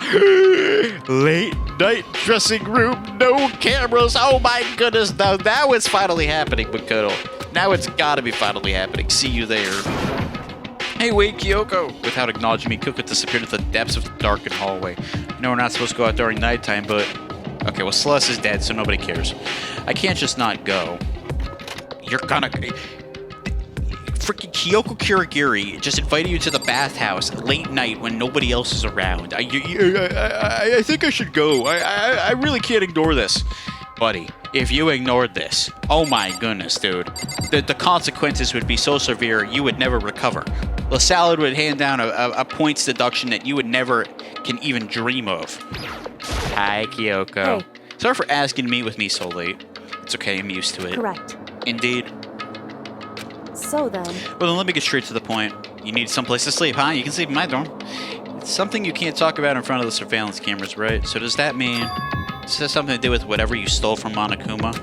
Late night dressing room, no cameras. Oh my goodness. Now it's finally happening, Makoto. Now it's gotta be finally happening. See you there. Hey, wait, Kyoko. Without acknowledging me, Kyoko disappeared into the depths of the darkened hallway. I know we're not supposed to go out during nighttime, but... Okay, well, Celeste is dead, so nobody cares. I can't just not go. You're gonna... Freaking Kyoko Kirigiri just invited you to the bathhouse late night when nobody else is around. I think I should go. I really can't ignore this. Buddy, if you ignored this, oh my goodness, dude. The consequences would be so severe you would never recover. LaSalad would hand down a points deduction that you would never can even dream of. Hi, Kyoko. Hey. Sorry for asking to meet with me so late. It's okay, I'm used to it. Correct. Indeed. So then... Well, then let me get straight to the point. You need someplace to sleep, huh? You can sleep in my dorm. It's something you can't talk about in front of the surveillance cameras, right? So does that mean... This has something to do with whatever you stole from Monokuma?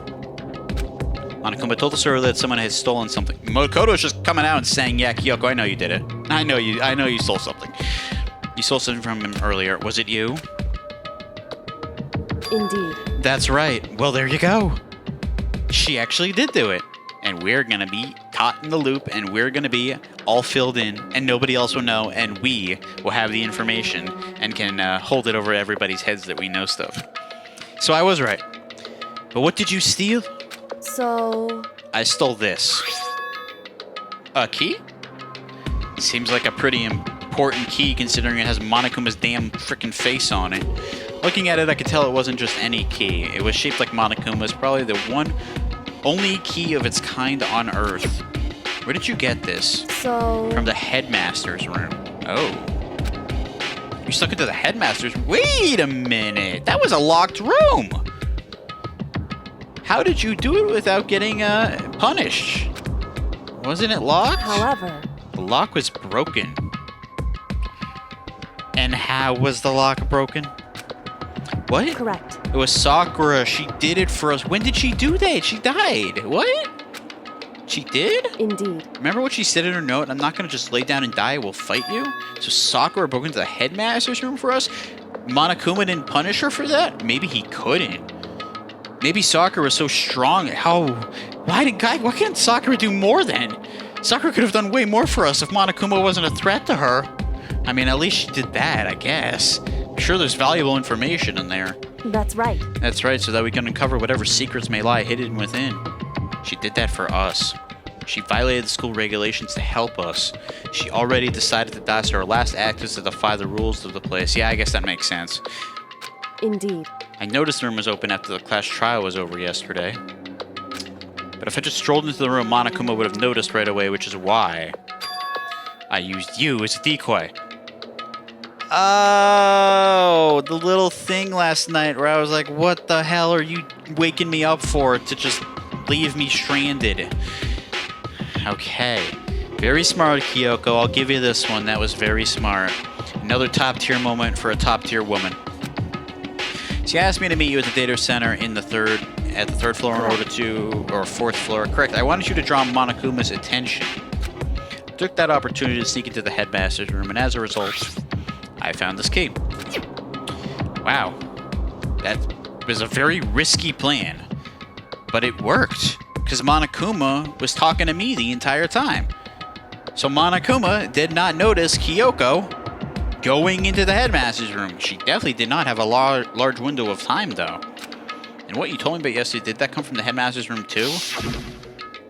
Monokuma told us earlier that someone had stolen something. Makoto's just coming out and saying, yeah, Kyoko, I know you did it. I know you stole something. You stole something from him earlier. Was it you? Indeed. That's right. Well, there you go. She actually did do it. And we're going to be caught in the loop, and we're going to be all filled in, and nobody else will know, and we will have the information and can hold it over everybody's heads that we know stuff. So I was right. But what did you steal? So... I stole this. A key? Seems like a pretty important key considering it has Monokuma's damn freaking face on it. Looking at it, I could tell it wasn't just any key. It was shaped like Monokuma's, probably the only key of its kind on Earth. Where did you get this? So... From the headmaster's room. Oh. You stuck into the headmaster's... Wait a minute! That was a locked room! How did you do it without getting punished? Wasn't it locked? However... The lock was broken. And how was the lock broken? What? Correct. It was Sakura. She did it for us. When did she do that? She died. What? She did? Indeed. Remember what she said in her note? I'm not going to just lay down and die. I will fight you. So Sakura broke into the headmaster's room for us? Monokuma didn't punish her for that? Maybe he couldn't. Maybe Sakura was so strong. How Why couldn't Sakura do more then? Sakura could have done way more for us if Monokuma wasn't a threat to her. I mean, at least she did that, I guess. I'm sure there's valuable information in there. That's right. That's right, so that we can uncover whatever secrets may lie hidden within. She did that for us. She violated the school regulations to help us. She already decided that that's her last act is to defy the rules of the place. Yeah, I guess that makes sense. Indeed. I noticed the room was open after the class trial was over yesterday. But if I just strolled into the room, Monokuma would have noticed right away, which is why I used you as a decoy. Oh, the little thing last night where I was like, what the hell are you waking me up for to just leave me stranded? Okay. Very smart, Kyoko. I'll give you this one. That was very smart. Another top-tier moment for a top-tier woman. She asked me to meet you at the data center in the third floor in order to, or fourth floor, correct. I wanted you to draw Monokuma's attention. I took that opportunity to sneak into the headmaster's room, and as a result, I found this key. Wow. That was a very risky plan. But it worked, because Monokuma was talking to me the entire time. So Monokuma did not notice Kyoko going into the headmaster's room. She definitely did not have a large window of time, though. And what you told me about yesterday, did that come from the headmaster's room, too?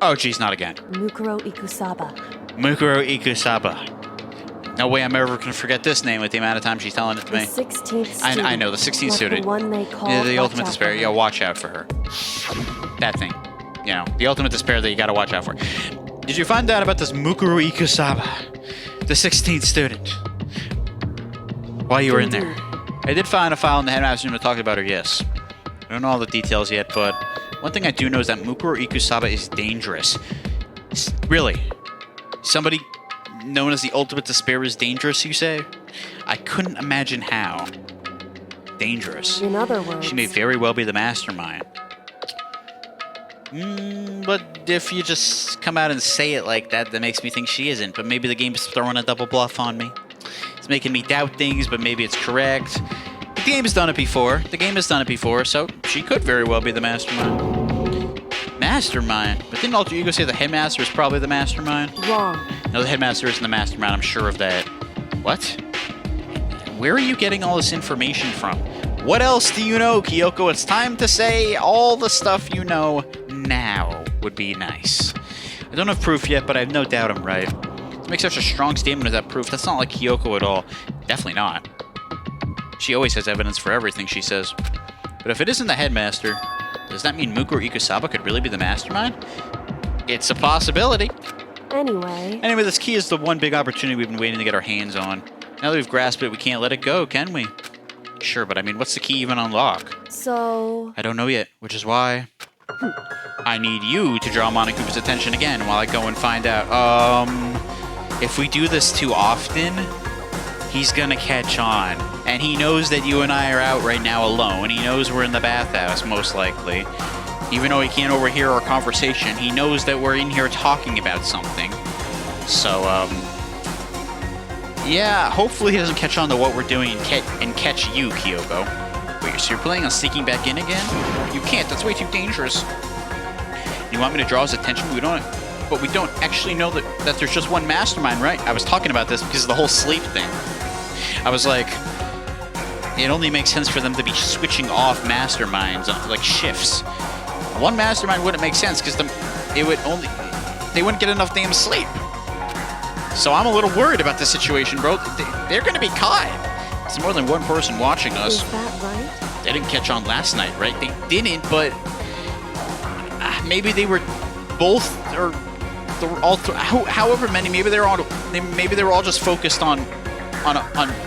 Oh, geez, not again. Mukuro Ikusaba. Mukuro Ikusaba. No way I'm ever going to forget this name with the amount of time she's telling it to The me. 16th student. I know, the 16th like student. The one they call Yeah, the Watch ultimate Out despair. for Yeah, her. watch out for her. That thing. You know, the ultimate despair that you gotta watch out for. Did you find out about this Mukuro Ikusaba, the 16th student, while you were in there? I did find a file in the headmaster's room that talked about her, yes. I don't know all the details yet, but one thing I do know is that Mukuro Ikusaba is dangerous. Really? Somebody known as the ultimate despair is dangerous, you say? I couldn't imagine how. Dangerous. In other words, She may very well be the mastermind. But if you just come out and say it like that, that makes me think she isn't. But maybe the game's throwing a double bluff on me. It's making me doubt things, but maybe it's correct. The game has done it before. The game has done it before, so she could very well be the mastermind. Mastermind? But didn't Alter Ego say the headmaster is probably the mastermind? wrong. No, the headmaster isn't the mastermind. I'm sure of that. What? Where are you getting all this information from? What else do you know, Kyoko? It's time to say all the stuff you know now would be nice. I don't have proof yet, but I have no doubt I'm right. To make such a strong statement as that proof, that's not like Kyoko at all. Definitely not. She always has evidence for everything she says. But if it isn't the headmaster, does that mean Mukuro Ikusaba could really be the mastermind? It's a possibility. Anyway, This key is the one big opportunity we've been waiting to get our hands on. Now that we've grasped it, we can't let it go, can we? Sure, but I mean, what's the key even unlock? so I don't know yet, which is why I need you to draw Monokuma's attention again while I go and find out. If we do this too often, he's gonna catch on. And he knows that you and I are out right now alone. He knows we're in the bathhouse, most likely. Even though he can't overhear our conversation, he knows that we're in here talking about something. So, yeah, hopefully he doesn't catch on to what we're doing and catch you, Kyoko. Wait, so you're planning on sneaking back in again? You can't, that's way too dangerous. You want me to draw his attention? But we don't actually know that there's just one mastermind, right? I was talking about this because of the whole sleep thing. I was like, it only makes sense for them to be switching off masterminds, like shifts. One mastermind wouldn't make sense because they wouldn't get enough damn sleep. So I'm a little worried about this situation, bro. They're gonna be caught. There's more than one person watching us. is that right? They didn't catch on last night, right? They didn't, but maybe they were both, or however many. Maybe they were all just focused on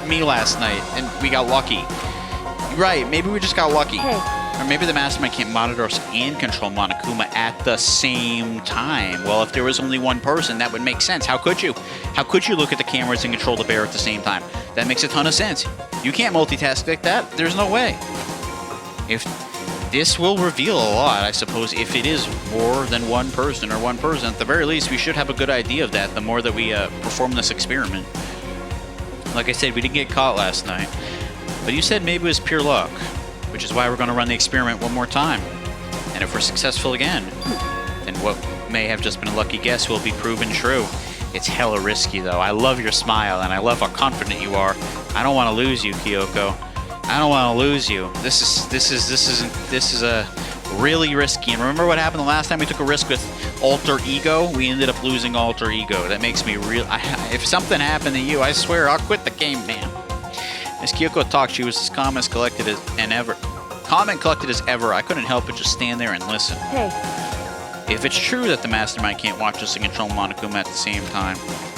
me last night, and we got lucky. Right? Maybe we just got lucky. Hey, Or maybe the mastermind can't monitor us and control Monokuma at the same time. Well, if there was only one person, that would make sense. How could you? How could you look at the cameras and control the bear at the same time? That makes a ton of sense. You can't multitask like that. There's no way. If this will reveal a lot, I suppose, if it is more than one person or one person. At the very least, we should have a good idea of that the more that we perform this experiment. Like I said, we didn't get caught last night. But you said maybe it was pure luck, which is why we're going to run the experiment one more time. And if we're successful again, then what may have just been a lucky guess will be proven true. It's hella risky, though. I love your smile, and I love how confident you are. I don't want to lose you, Kyoko. I don't want to lose you. This is a really risky. And remember what happened the last time we took a risk with Alter Ego? We ended up losing Alter Ego. That makes me real. If something happened to you, I swear I'll quit the game, man. As Kyoko talked, she was as calm and collected as ever. I couldn't help but just stand there and listen. Hey, If it's true that the mastermind can't watch us and control Monokuma at the same time,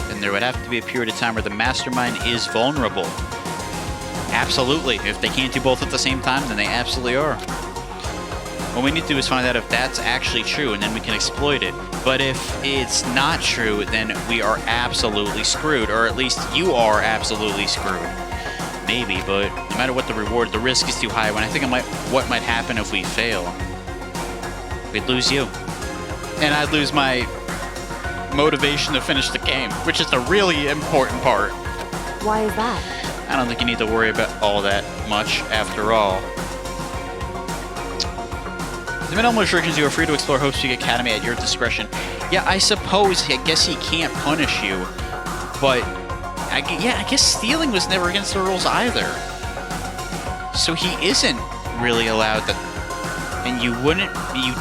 then there would have to be a period of time where the mastermind is vulnerable. Absolutely. If they can't do both at the same time, then they absolutely are. What we need to do is find out if that's actually true, and then we can exploit it. But if it's not true, then we are absolutely screwed, or at least you are absolutely screwed. Maybe, but no matter what the reward, the risk is too high. When I think of what might happen if we fail, we'd lose you. And I'd lose my motivation to finish the game, which is the really important part. why is that? I don't think you need to worry about all that much after all. The minimal restrictions, you are free to explore Hope Speak Academy at your discretion. Yeah, I guess he can't punish you, but I guess stealing was never against the rules either. So he isn't really allowed to. And you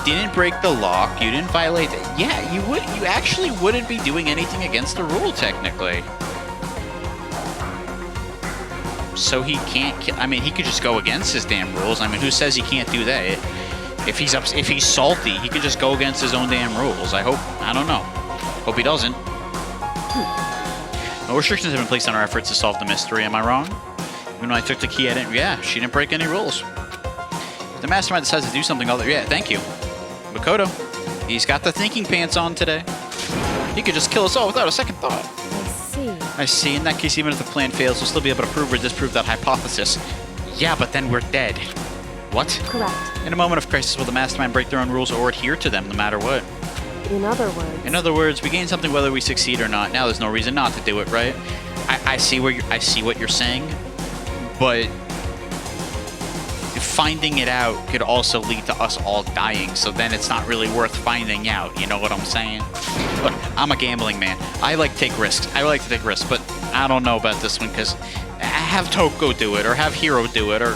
didn't break the lock, you didn't violate it. Yeah, you actually wouldn't be doing anything against the rule technically. So he can't, I mean, he could just go against his damn rules. I mean, who says he can't do that? If he's salty, he could just go against his own damn rules. I don't know. Hope he doesn't. No restrictions have been placed on our efforts to solve the mystery, am I wrong? Even when I took the key, she didn't break any rules. If the mastermind decides to do something other, thank you. Makoto, he's got the thinking pants on today. He could just kill us all without a second thought. I see. In that case, even if the plan fails, we'll still be able to prove or disprove that hypothesis. Yeah, but then we're dead. What? Correct. In a moment of crisis, will the mastermind break their own rules or adhere to them no matter what? In other words, we gain something whether we succeed or not. Now there's no reason not to do it, right? I see what you're saying, but finding it out could also lead to us all dying, so then it's not really worth finding out, you know what I'm saying? Look, I'm a gambling man. I like to take risks, but I don't know about this one, because have Toko do it, or have Hiro do it, or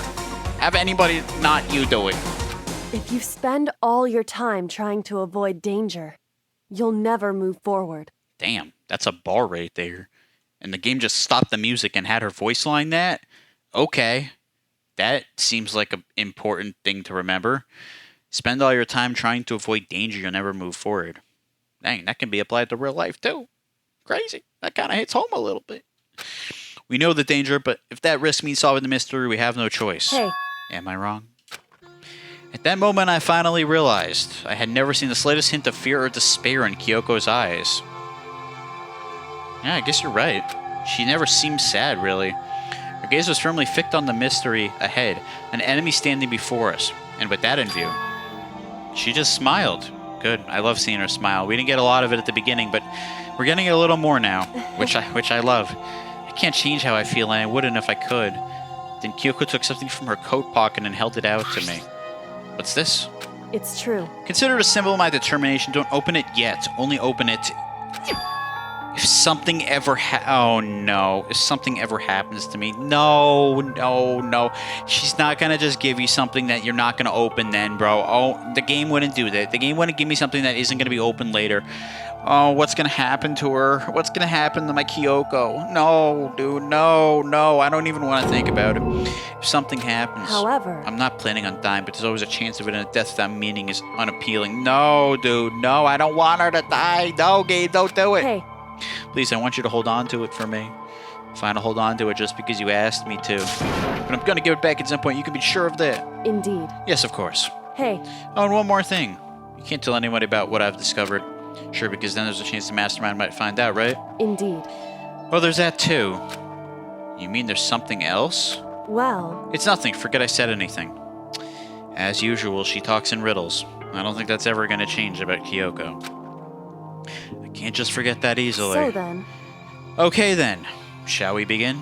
have anybody not you do it. if you spend all your time trying to avoid danger, you'll never move forward. Damn, that's a bar right there. And the game just stopped the music and had her voice line that? Okay. That seems like an important thing to remember. Spend all your time trying to avoid danger, you'll never move forward. Dang, that can be applied to real life too. Crazy. That kind of hits home a little bit. We know the danger, but if that risk means solving the mystery, we have no choice. Hey. Am I wrong? At that moment, I finally realized I had never seen the slightest hint of fear or despair in Kyoko's eyes. Yeah, I guess you're right. She never seemed sad, really. Her gaze was firmly fixed on the mystery ahead, an enemy standing before us. And with that in view, she just smiled. Good. I love seeing her smile. We didn't get a lot of it at the beginning, but we're getting it a little more now, which I love. I can't change how I feel, and I wouldn't if I could. Then Kyoko took something from her coat pocket and held it out to me. What's this? It's true. Consider it a symbol of my determination. Don't open it yet. Only open it if something ever oh no. If something ever happens to me. No. She's not gonna just give you something that you're not gonna open then, bro. Oh, the game wouldn't do that. The game wouldn't give me something that isn't gonna be open later. Oh, what's gonna happen to her? What's gonna happen to my Kyoko? No, dude, no. I don't even want to think about it. If something happens, However, I'm not planning on dying, but there's always a chance of it, and a death without meaning is unappealing. No, dude, no, I don't want her to die. No, Gabe, don't do it. Hey, Please, I want you to hold on to it for me. Fine, I'll hold on to it just because you asked me to. But I'm gonna give it back at some point. You can be sure of that. indeed. Yes, of course. Hey, Oh, and one more thing. You can't tell anybody about what I've discovered. Sure, because then there's a chance the mastermind might find out, right? indeed. Oh, there's that too. You mean there's something else? Well, It's nothing. Forget I said anything. As usual, she talks in riddles. I don't think that's ever going to change about Kyoko. I can't just forget that easily. so then, Okay then. Shall we begin?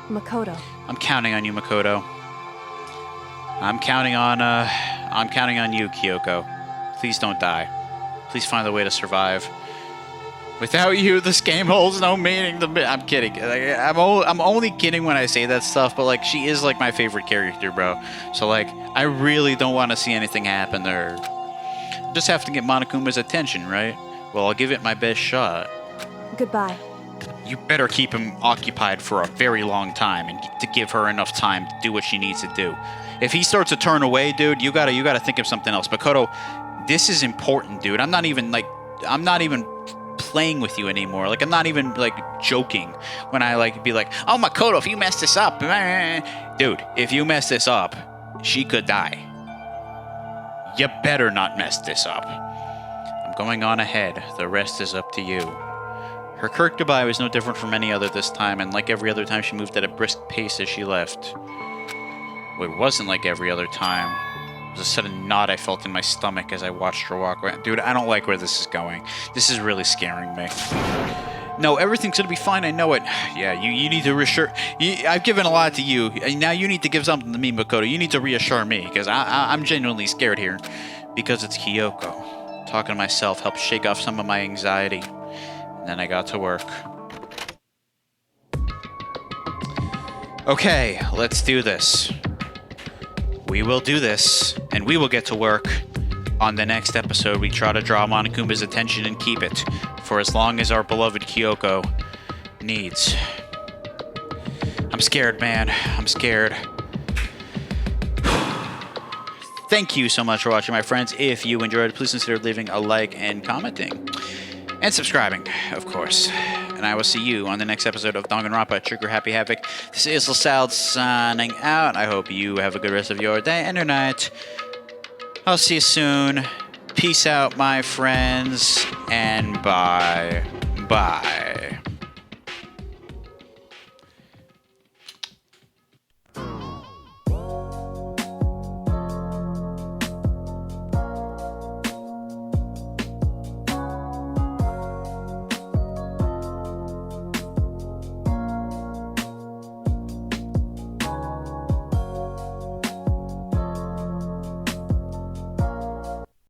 Makoto. I'm counting on you, Makoto. I'm counting on you, Kyoko. Please don't die. Please find a way to survive. Without you, this game holds no meaning to me. I'm kidding. Like, I'm only kidding when I say that stuff, but like, she is like my favorite character, bro. So like, I really don't want to see anything happen to her. I just have to get Monokuma's attention, right? Well, I'll give it my best shot. Goodbye. You better keep him occupied for a very long time and to give her enough time to do what she needs to do. If he starts to turn away, dude, you gotta think of something else. Makoto, this is important, dude. I'm not even playing with you anymore. Like, I'm not even like joking when I like be like, oh, Makoto, if you mess this up, dude, if you mess this up, she could die. You better not mess this up. I'm going on ahead. The rest is up to you. Her curt goodbye was no different from any other this time, and like every other time, she moved at a brisk pace as she left. Well, it wasn't like every other time. It was a sudden knot I felt in my stomach as I watched her walk away. Dude, I don't like where this is going. This is really scaring me. No, everything's gonna be fine, I know it. Yeah, you need to reassure... I've given a lot to you. Now you need to give something to me, Makoto. You need to reassure me, because I'm genuinely scared here. Because it's Kyoko. Talking to myself helped shake off some of my anxiety. And then I got to work. Okay, let's do this. We will do this, and we will get to work. On the next episode, we try to draw Monokuma's attention and keep it for as long as our beloved Kyoko needs. I'm scared, man. I'm scared. Thank you so much for watching, my friends. If you enjoyed, please consider leaving a like and commenting. And subscribing, of course. And I will see you on the next episode of Danganronpa Trigger Happy Havoc. This is LaSalle signing out. I hope you have a good rest of your day and your night. I'll see you soon. Peace out, my friends. And bye. Bye.